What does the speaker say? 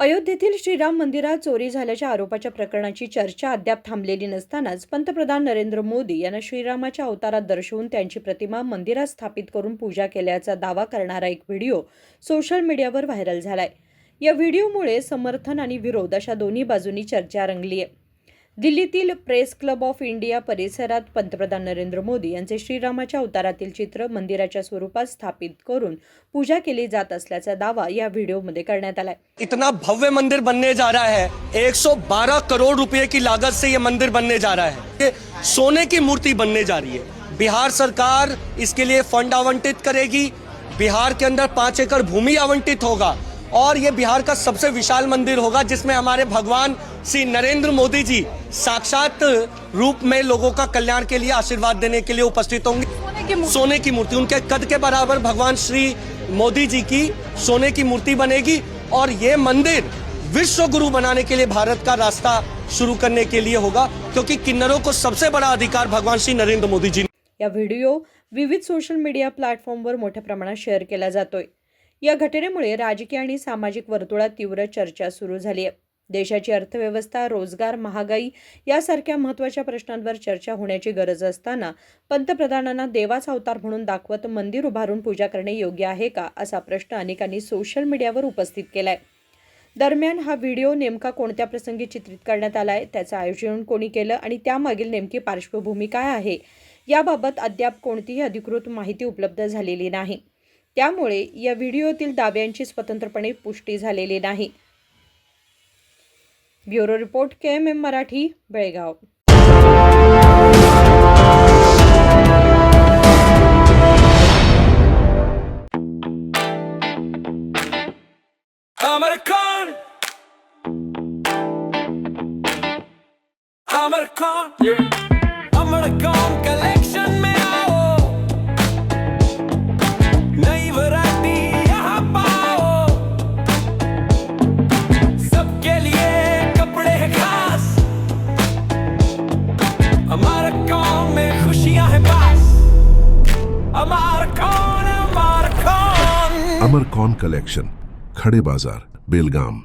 अयोध्येतील श्रीराम मंदिरात चोरी झाल्याच्या आरोपाच्या प्रकरणाची चर्चा अद्याप थांबलेली नसतानाच पंतप्रधान नरेंद्र मोदी यांना श्रीरामाच्या अवतारात दर्शवून त्यांची प्रतिमा मंदिरात स्थापित करून पूजा केल्याचा दावा करणारा एक व्हिडिओ सोशल मीडियावर व्हायरल झालाय। या व्हिडिओमुळे समर्थन आणि विरोध अशा दोन्ही बाजूंनी चर्चा रंगली आहे। दिल्लीतील प्रेस क्लब ऑफ इंडिया परिसरात पंतप्रधान नरेंद्र मोदी यांचे श्रीरामाच्या अवतारातील चित्र मंदिराच्या स्वरूपात स्थापित करून पूजा केली जात असल्याचा दावा या व्हिडिओमध्ये करण्यात आलाय। इतना भव्य मंदिर बनने जा रहा है, 112 करोड़ रुपए की लागत से ये मंदिर बनने जा रहा है। ये सोने की मूर्ति बनने जा रही है। बिहार सरकार इसके लिए फंड आवंटित करेगी। बिहार के अंदर 5 एकड़ भूमि आवंटित होगा और ये बिहार का सबसे विशाल मंदिर होगा, जिसमें हमारे भगवान श्री नरेंद्र मोदी जी साक्षात रूप में लोगों का कल्याण के लिए आशीर्वाद देने के लिए उपस्थित होंगे। सोने की मूर्ति, उनके कद के बराबर भगवान श्री मोदी जी की सोने की मूर्ति बनेगी और ये मंदिर विश्व गुरु बनाने के लिए भारत का रास्ता शुरू करने के लिए होगा, क्योंकि किन्नरों को सबसे बड़ा अधिकार भगवान श्री नरेंद्र मोदी जी। या व्हिडिओ विविध सोशल मीडिया प्लॅटफॉर्मवर मोठ्या प्रमाणात शेअर केला जातोय। या घटनेमुळे राजकीय आणि सामाजिक वर्तुळात तीव्र चर्चा सुरू झाली आहे। देशाची अर्थव्यवस्था, रोजगार, महागाई यासारख्या महत्त्वाच्या प्रश्नांवर चर्चा होण्याची गरज असताना पंतप्रधानांना देवाचा अवतार म्हणून दाखवत मंदिर उभारून पूजा करणे योग्य आहे का, असा प्रश्न अनेकांनी सोशल मीडियावर उपस्थित केलाय। दरम्यान हा व्हिडिओ नेमका कोणत्या प्रसंगी चित्रित करण्यात आलाय, त्याचं आयोजन कोणी केलं आणि त्यामागील नेमकी पार्श्वभूमी काय आहे, याबाबत अद्याप कोणतीही अधिकृत माहिती उपलब्ध झालेली नाही। त्यामुळे या व्हिडिओतील दाव्यांची स्वतंत्रपणे पुष्टी झालेली नाही। Bureau report KMM Marathi, Belgaum. Amarcon collection में आओ, नई वैरायटी यहाँ पाओ, सबके लिए कपड़े हैं खास। अमरकॉन में खुशियाँ हैं पास। अमरकॉन, अमरकॉन। अमरकॉन कलेक्शन, खड़े बाजार, बेलगाम।